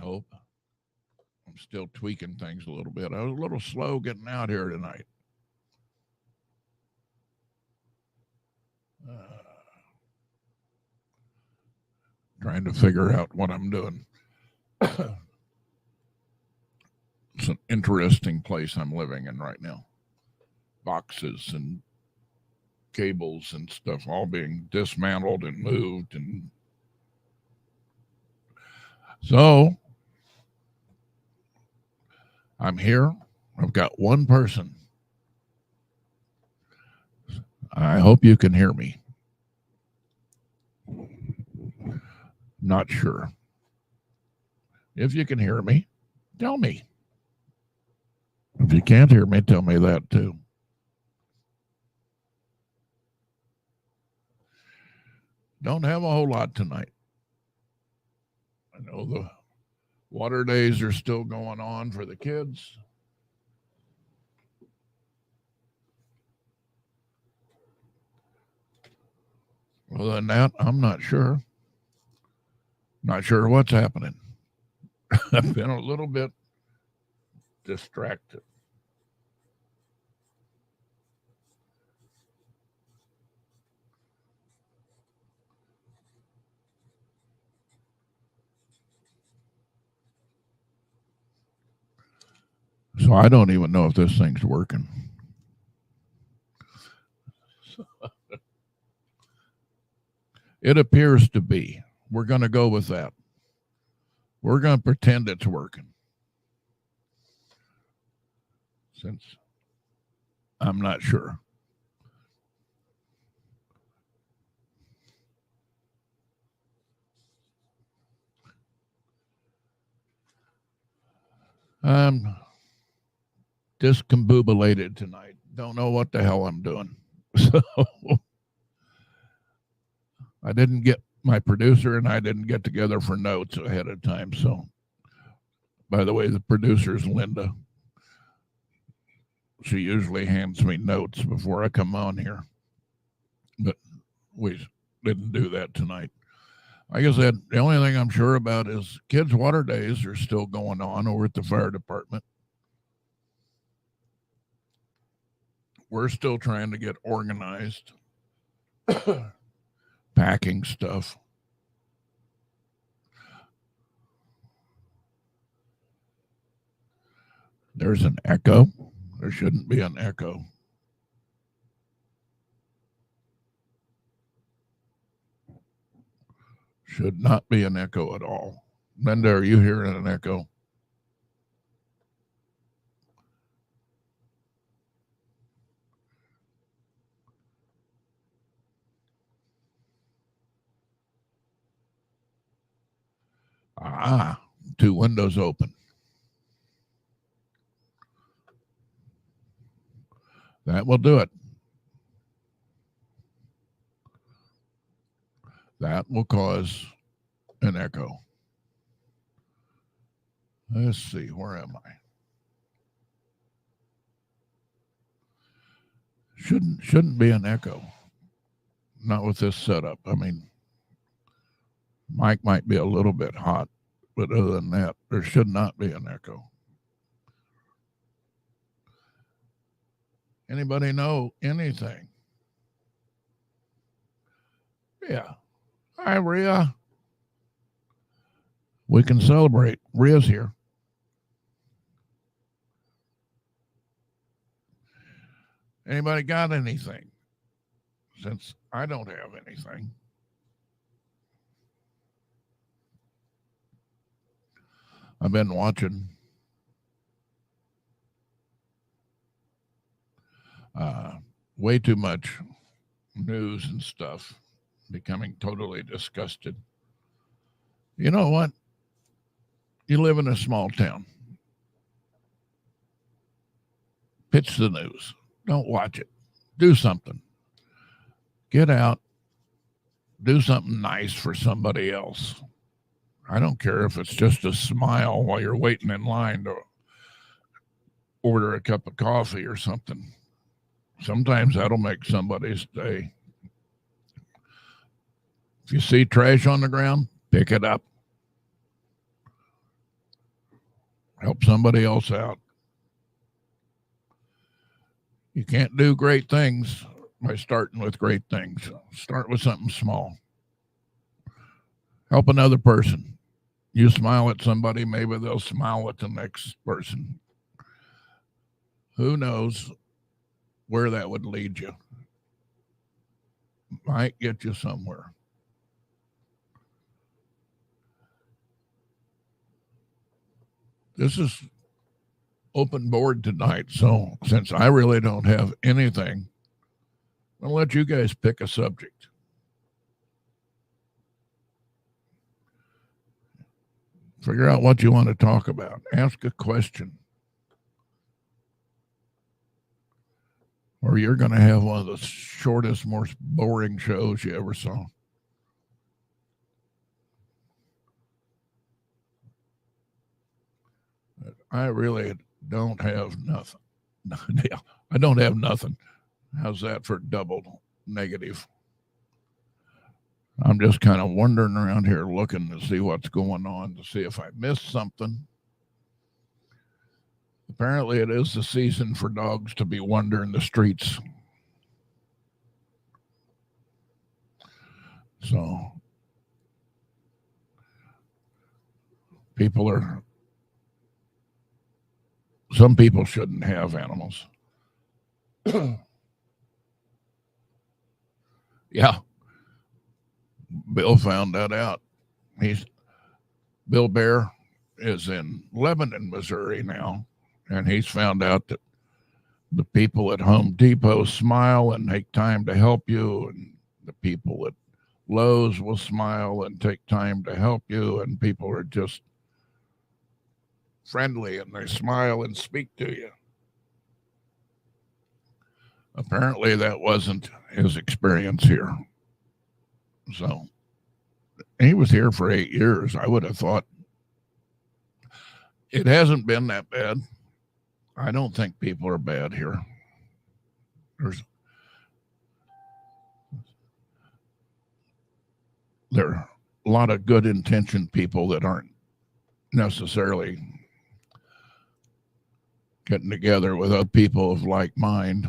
hope. I'm still tweaking things a little bit. I was a little slow getting out here tonight. Uh, Trying to figure out what I'm doing. It's an interesting place I'm living in right now. Boxes and cables and stuff all being dismantled and moved. And so I'm here. I've got one person. I hope you can hear me. Not sure. If you can hear me, tell me. If you can't hear me, tell me that too. Don't have a whole lot tonight. I know the water days are still going on for the kids. Other than that, I'm not sure. Not sure what's happening. I've been a little bit distracted. So I don't even know if this thing's working. It appears to be. We're going to go with that. We're going to pretend it's working. Since I'm not sure. I'm discombobulated tonight. Don't know what the hell I'm doing. So I didn't get my producer and I didn't get together for notes ahead of time. So, by the way, the producer's Linda. She usually hands me notes before I come on here, but we didn't do that tonight. Like I said, the only thing I'm sure about is kids' water days are still going on over at the fire department. We're still trying to get organized, packing stuff. There's an echo. There shouldn't be an echo. Should not be an echo at all. Linda, are you hearing an echo? Ah, two windows open. That will do it. That will cause an echo. Let's see, where am I? Shouldn't be an echo. Not with this setup. I mean, mic might be a little bit hot, but other than that, there should not be an echo. Anybody know anything? Yeah. Hi, Rhea. We can celebrate. Rhea's here. Anybody got anything? Since I don't have anything. I've been watching way too much news and stuff, becoming totally disgusted. You know what? You live in a small town. Pitch the news. Don't watch it. Do something. Get out. Do something nice for somebody else. I don't care if it's just a smile while you're waiting in line to order a cup of coffee or something. Sometimes that'll make somebody's day. If you see trash on the ground, pick it up. Help somebody else out. You can't do great things by starting with great things. Start with something small. Help another person. You smile at somebody, maybe they'll smile at the next person. Who knows where that would lead you? Might get you somewhere. This is open board tonight, so since I really don't have anything, I'll let you guys pick a subject. Figure out what you want to talk about. Ask a question. Or you're going to have one of the shortest, most boring shows you ever saw. I really don't have nothing. Yeah, I don't have nothing. How's that for double negative? I'm just kind of wandering around here looking to see what's going on, to see if I missed something. Apparently, it is the season for dogs to be wandering the streets. So, some people shouldn't have animals. Yeah, Bill found that out. Bill Bear is in Lebanon, Missouri now, and he's found out that the people at Home Depot smile and take time to help you, and the people at Lowe's will smile and take time to help you, and people are just friendly and they smile and speak to you. Apparently, that wasn't his experience here. So he was here for 8 years. I would have thought it hasn't been that bad. I don't think people are bad here. There are a lot of good intentioned people that aren't necessarily getting together with other people of like mind.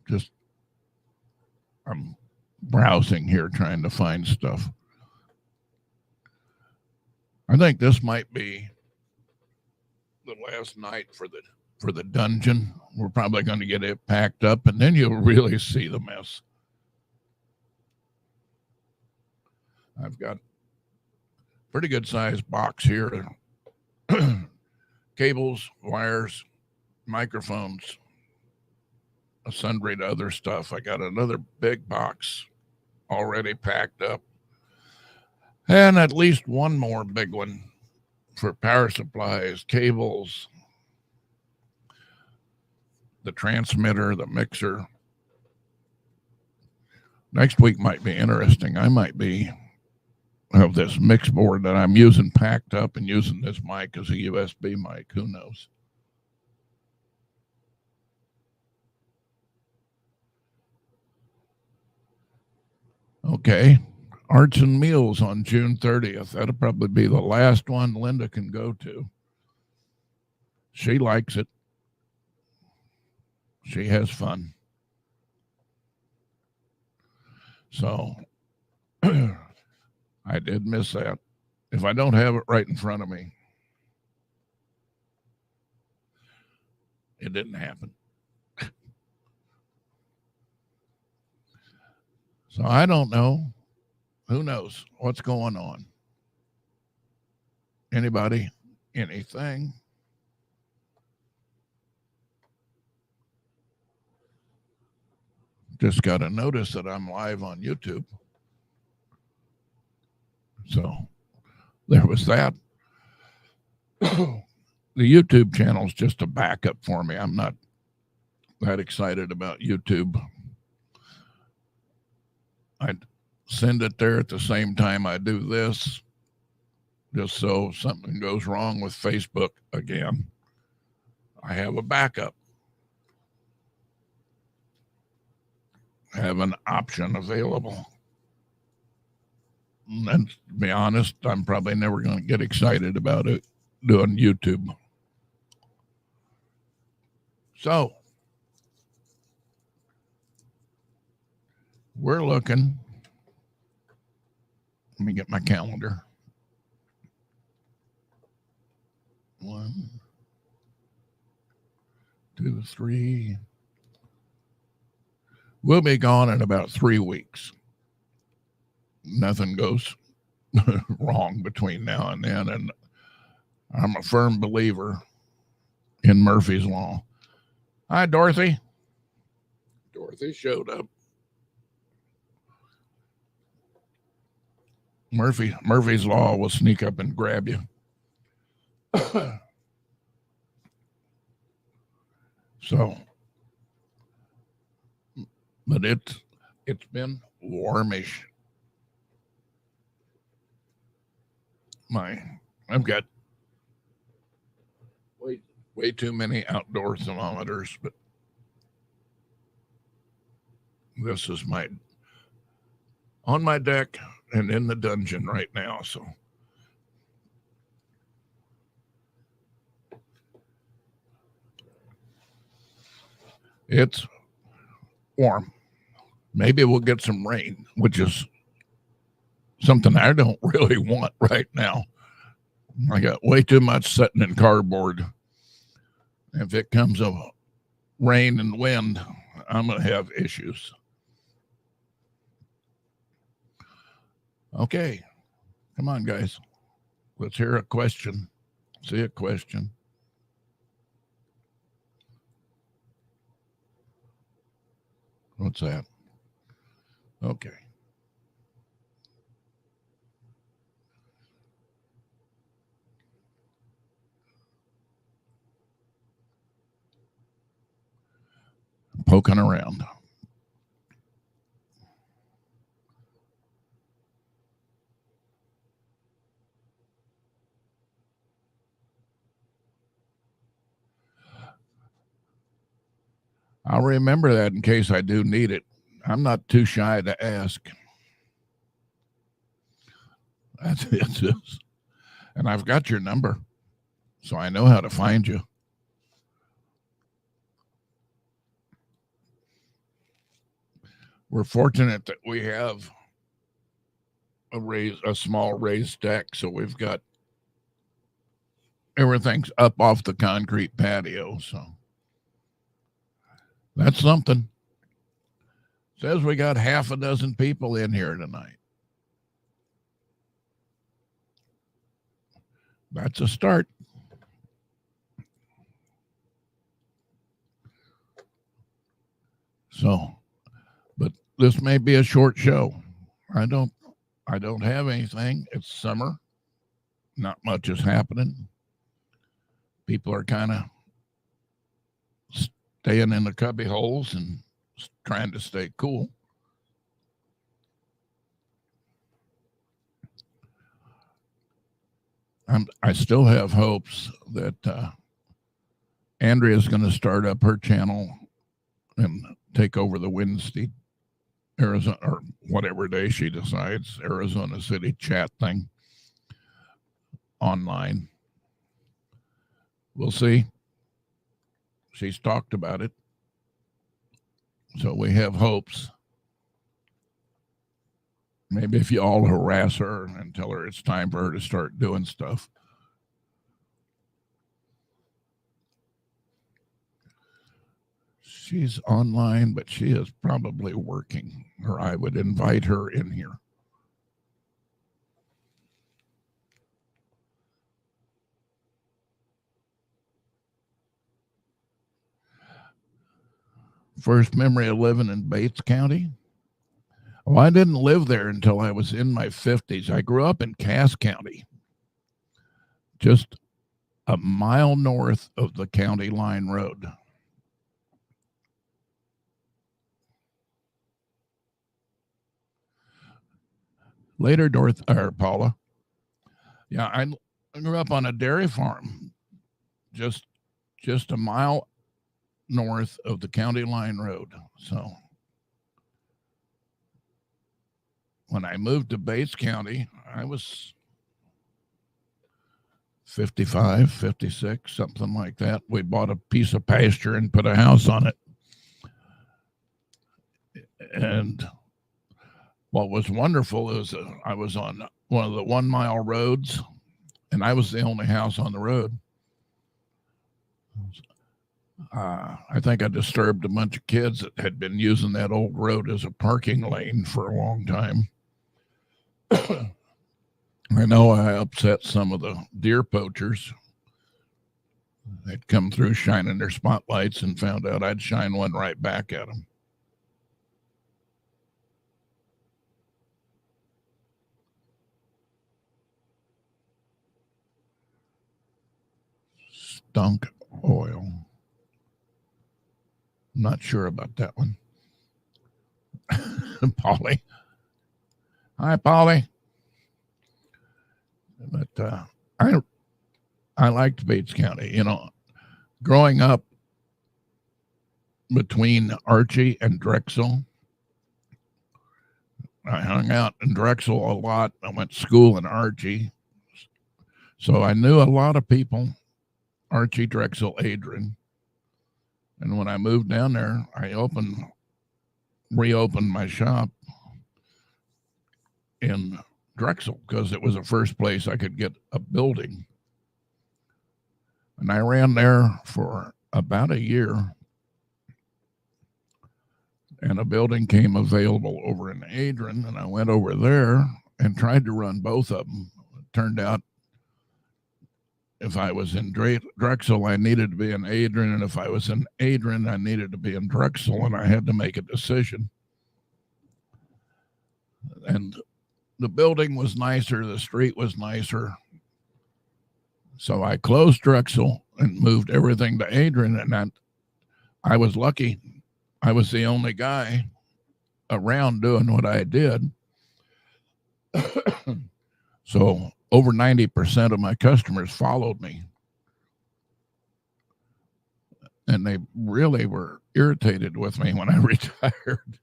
Just I'm browsing here trying to find stuff. I think this might be the last night for the dungeon. We're probably going to get it packed up, and then you'll really see the mess. I've got a pretty good sized box here. Cables, wires, microphones, sundry to other stuff. I got another big box already packed up, and at least one more big one for power supplies, cables, the transmitter, the mixer. Next week might be interesting. I might be have this mix board that I'm using packed up and using this mic as a USB mic. Who knows? Okay. Arts and Meals on June 30th. That'll probably be the last one Linda can go to. She likes it. She has fun. So I did miss that. If I don't have it right in front of me, it didn't happen. So I don't know. Who knows what's going on? Anybody? Anything? Just got to notice that I'm live on YouTube. So there was that. The YouTube channel is just a backup for me. I'm not that excited about YouTube. I'd send it there at the same time I do this, just so something goes wrong with Facebook again. I have a backup. have an option available. And to be honest, I'm probably never going to get excited about it doing YouTube. So we're looking. Let me get my calendar. 1, 2, 3. We'll be gone in about 3 weeks. Nothing goes wrong between now and then. And I'm a firm believer in Murphy's Law. Hi, Dorothy. Dorothy showed up. Murphy's Law will sneak up and grab you. So, but it's been warmish. I've got way too many outdoor thermometers, but this is on my deck and in the dungeon right now. So it's warm. Maybe we'll get some rain, which is something I don't really want right now. I got way too much sitting in cardboard. If it comes of rain and wind, I'm going to have issues. Okay. Come on, guys. Let's hear a question. See a question. What's that? Okay. Poking around. I'll remember that in case I do need it. I'm not too shy to ask. That's it. And I've got your number, so I know how to find you. We're fortunate that we have a small raised deck, so we've got everything's up off the concrete patio. So that's something. Says we got half a dozen people in here tonight. That's a start. So, but this may be a short show. I don't have anything. It's summer. Not much is happening. People are kind of staying in the cubby holes and trying to stay cool. I still have hopes that Andrea's going to start up her channel and take over the Wednesday, Arizona, or whatever day she decides, Arizona City chat thing online. We'll see. She's talked about it. So we have hopes. Maybe if you all harass her and tell her it's time for her to start doing stuff. She's online, but she is probably working, or I would invite her in here. First memory of living in Bates County. Well, I didn't live there until I was in my 50s. I grew up in Cass County, just a mile north of the county line road. Later, Paula. Yeah, I grew up on a dairy farm, just a mile north of the county line road. So when I moved to Bates County, I was 55, 56, something like that. We bought a piece of pasture and put a house on it. And what was wonderful is I was on one of the 1 mile roads, and I was the only house on the road. I think I disturbed a bunch of kids that had been using that old road as a parking lane for a long time. I know I upset some of the deer poachers. They'd come through shining their spotlights and found out I'd shine one right back at them. Stunk oil. I'm not sure about that one. Polly. Hi, Polly. But I liked Bates County. You know, growing up between Archie and Drexel, I hung out in Drexel a lot. I went to school in Archie. So I knew a lot of people, Archie, Drexel, Adrian. And when I moved down there, I reopened my shop in Drexel because it was the first place I could get a building. And I ran there for about a year. And a building came available over in Adrian, and I went over there and tried to run both of them. It turned out if I was in Drexel, I needed to be in Adrian, and if I was in Adrian, I needed to be in Drexel, and I had to make a decision. And the building was nicer, the street was nicer. So I closed Drexel and moved everything to Adrian, and I was lucky. I was the only guy around doing what I did. So over 90% of my customers followed me. And they really were irritated with me when I retired.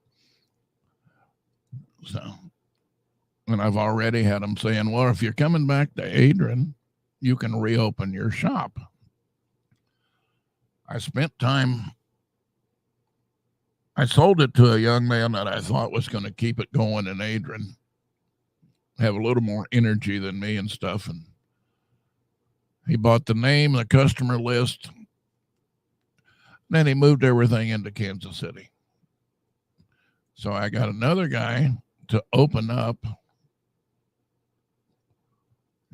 So, and I've already had them saying, well, if you're coming back to Adrian, you can reopen your shop. I spent time, I sold it to a young man that I thought was going to keep it going in Adrian, have a little more energy than me and stuff. And he bought the name, the customer list. Then he moved everything into Kansas City. So I got another guy to open up.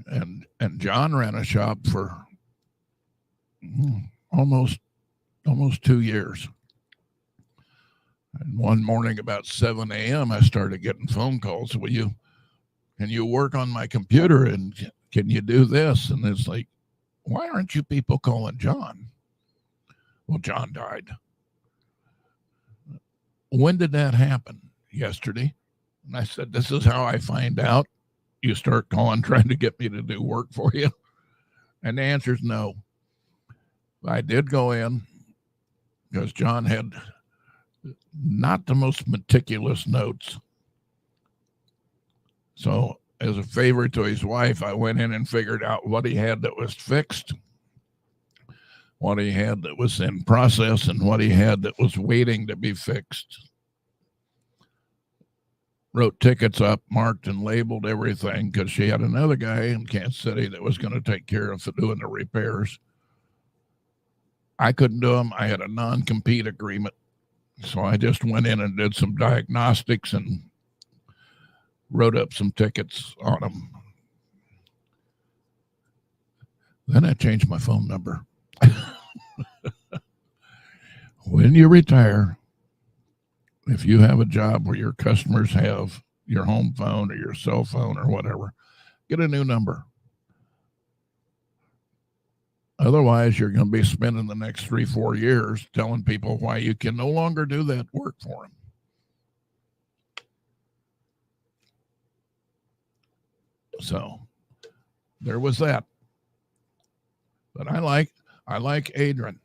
And John ran a shop for almost 2 years. And one morning about 7 a.m., I started getting phone calls. Can you work on my computer, and can you do this? And it's like, why aren't you people calling John? Well, John died. When did that happen? Yesterday. And I said, this is how I find out. You start calling, trying to get me to do work for you. And the answer is no. I did go in because John had not the most meticulous notes. So as a favor to his wife, I went in and figured out what he had that was fixed, what he had that was in process, and what he had that was waiting to be fixed. Wrote tickets up, marked and labeled everything because she had another guy in Kansas City that was going to take care of doing the repairs. I couldn't do them. I had a non-compete agreement. So I just went in and did some diagnostics and wrote up some tickets on them. Then I changed my phone number. When you retire, if you have a job where your customers have your home phone or your cell phone or whatever, get a new number. Otherwise, you're going to be spending the next 3-4 years telling people why you can no longer do that work for them. So there was that. But I like Adrian.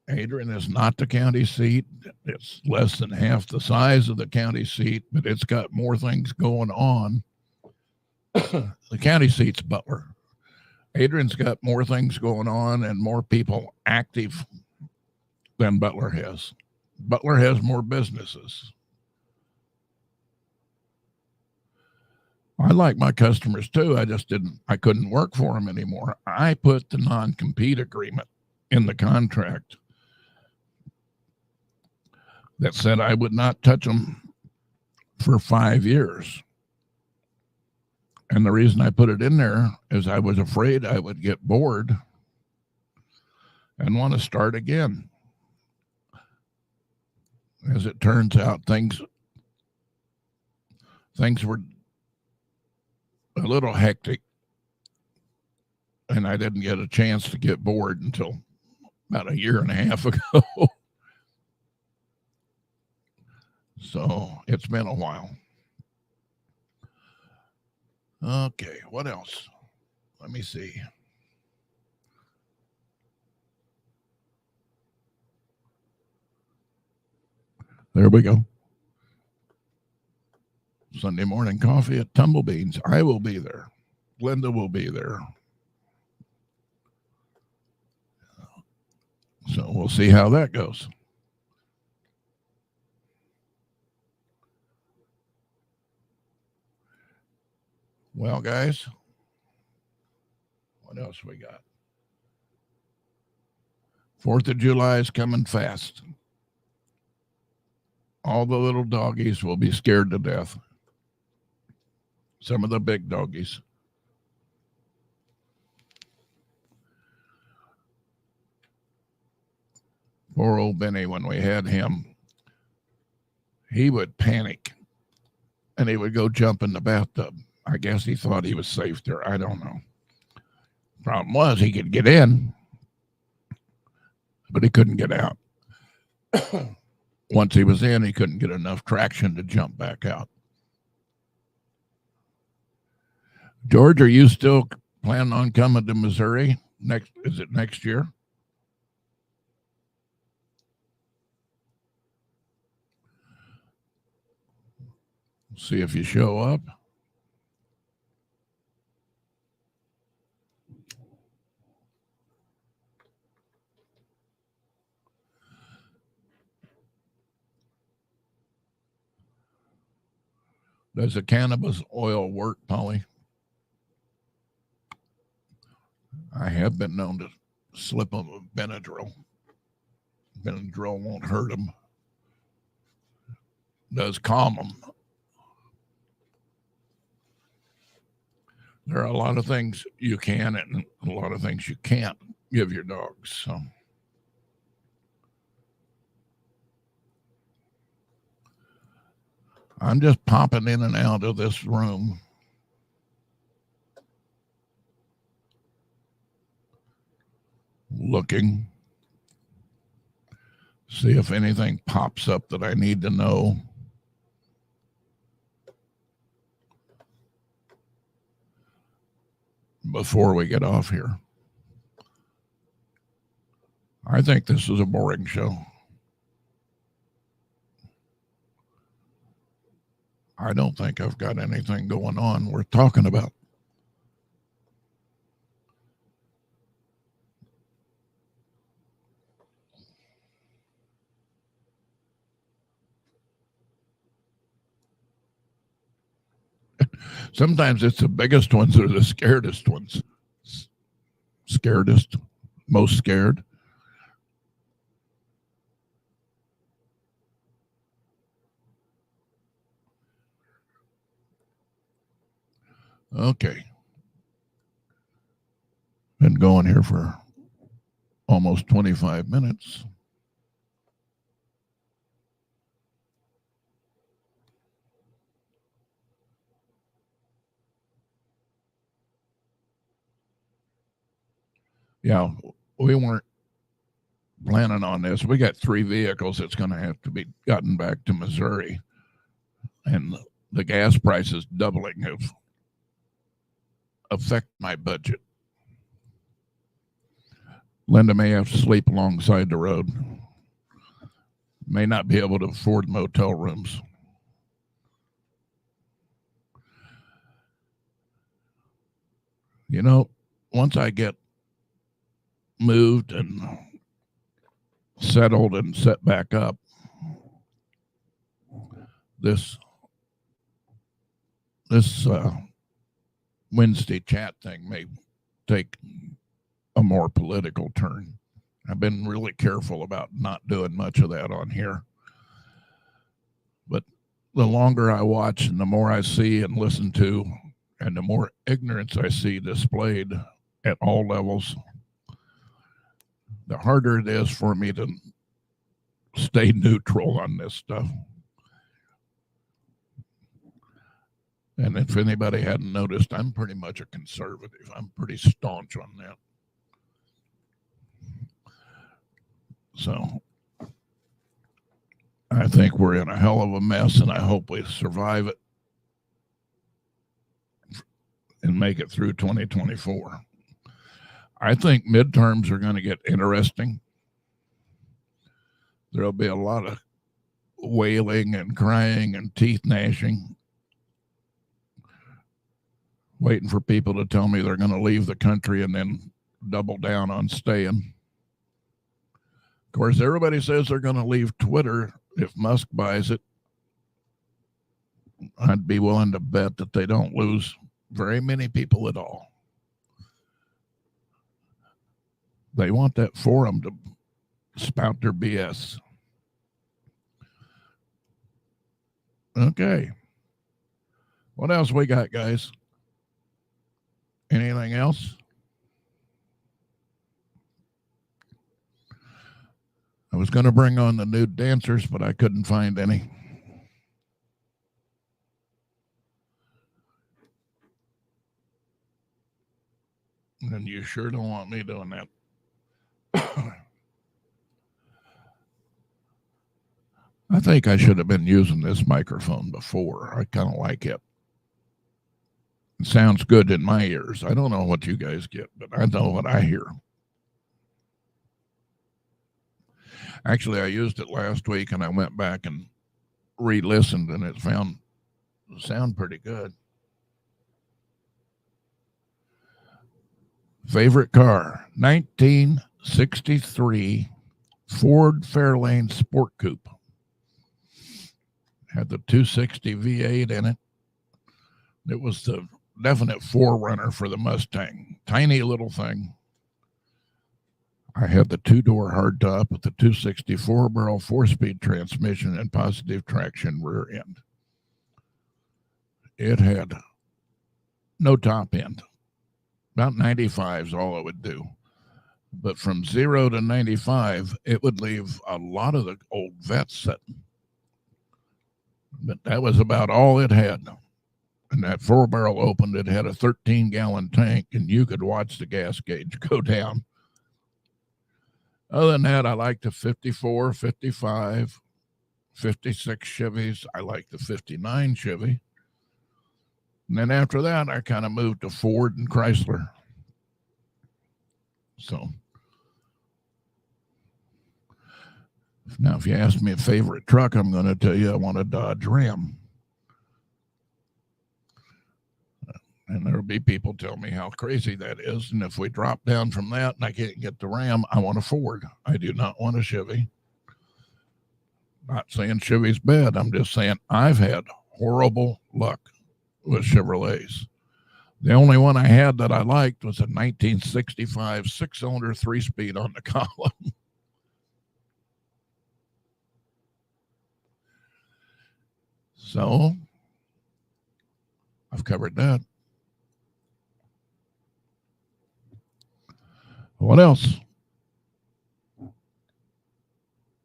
Adrian is not the county seat. It's less than half the size of the county seat, but it's got more things going on. The county seat's Butler. Adrian's got more things going on and more people active than Butler has. Butler has more businesses. I like my customers too. I couldn't work for them anymore. I put the non-compete agreement in the contract that said I would not touch them for 5 years. And the reason I put it in there is I was afraid I would get bored and want to start again. As it turns out, things were a little hectic, and I didn't get a chance to get bored until about a year and a half ago. So it's been a while. Okay, what else? Let me see. There we go. Sunday morning coffee at Tumblebeans. I will be there. Linda will be there. So we'll see how that goes. Well, guys, what else we got? 4th of July is coming fast. All the little doggies will be scared to death. Some of the big doggies. Poor old Benny, when we had him, he would panic and he would go jump in the bathtub. I guess he thought he was safe there. I don't know. Problem was he could get in, but he couldn't get out. Once he was in, he couldn't get enough traction to jump back out. George, are you still planning on coming to Missouri? Is it next year? See if you show up. Does the cannabis oil work, Polly? I have been known to slip them with Benadryl. Benadryl won't hurt them. Does calm them. There are a lot of things you can and a lot of things you can't give your dogs. So I'm just popping in and out of this room. Looking. See if anything pops up that I need to know. Before we get off here. I think this is a boring show. I don't think I've got anything going on worth talking about. Sometimes it's the biggest ones that are the scaredest ones. Scaredest, most scared. Okay. Been going here for almost 25 minutes. Yeah, we weren't planning on this. We got 3 vehicles that's going to have to be gotten back to Missouri. And the gas prices doubling have affect my budget. Linda may have to sleep alongside the road. May not be able to afford motel rooms. You know, once I get moved and settled and set back up, this Wednesday chat thing may take a more political turn. I've been really careful about not doing much of that on here. But the longer I watch and the more I see and listen to, and the more ignorance I see displayed at all levels, the harder it is for me to stay neutral on this stuff. And if anybody hadn't noticed, I'm pretty much a conservative. I'm pretty staunch on that. So I think we're in a hell of a mess, and I hope we survive it and make it through 2024. I think midterms are going to get interesting. There'll be a lot of wailing and crying and teeth gnashing, waiting for people to tell me they're going to leave the country and then double down on staying. Of course, everybody says they're going to leave Twitter if Musk buys it. I'd be willing to bet that they don't lose very many people at all. They want that forum to spout their BS. Okay. What else we got, guys? Anything else? I was going to bring on the nude dancers, but I couldn't find any. And you sure don't want me doing that. I think I should have been using this microphone before. I kind of like it. It sounds good in my ears. I don't know what you guys get, but I know what I hear. Actually, I used it last week, and I went back and re-listened, and it sound pretty good. Favorite car, 1963 Ford Fairlane Sport Coupe. Had the 260 V8 in it. It was the definite forerunner for the Mustang. Tiny little thing. I had the two-door hardtop with the 264 barrel 4-speed transmission and positive traction rear end. It had no top end. About 95 is all it would do. But from 0 to 95, it would leave a lot of the old vets sitting. But that was about all it had. And that 4-barrel opened, it had a 13-gallon tank, and you could watch the gas gauge go down. Other than that, I like the 54, 55, 56 Chevys. I like the 59 Chevy. And then after that, I kind of moved to Ford and Chrysler. So now, if you ask me a favorite truck, I'm going to tell you I want a Dodge Ram. And there'll be people tell me how crazy that is. And if we drop down from that and I can't get the Ram, I want a Ford. I do not want a Chevy. Not saying Chevy's bad. I'm just saying I've had horrible luck with Chevrolets. The only one I had that I liked was a 1965 6-cylinder 3-speed on the column. So I've covered that. What else?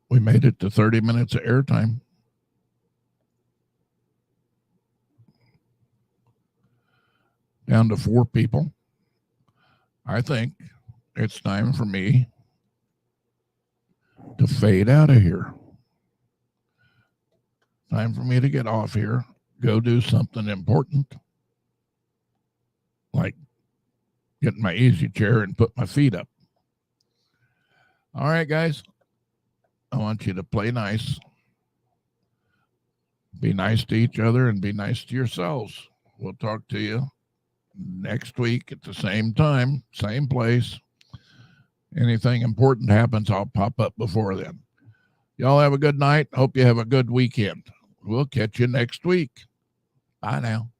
We made it to 30 minutes of airtime. Down to 4 people. I think it's time for me to fade out of here. Time for me to get off here, go do something important, like get in my easy chair and put my feet up. All right, guys. I want you to play nice. Be nice to each other and be nice to yourselves. We'll talk to you next week at the same time, same place. Anything important happens, I'll pop up before then. Y'all have a good night. Hope you have a good weekend. We'll catch you next week. Bye now.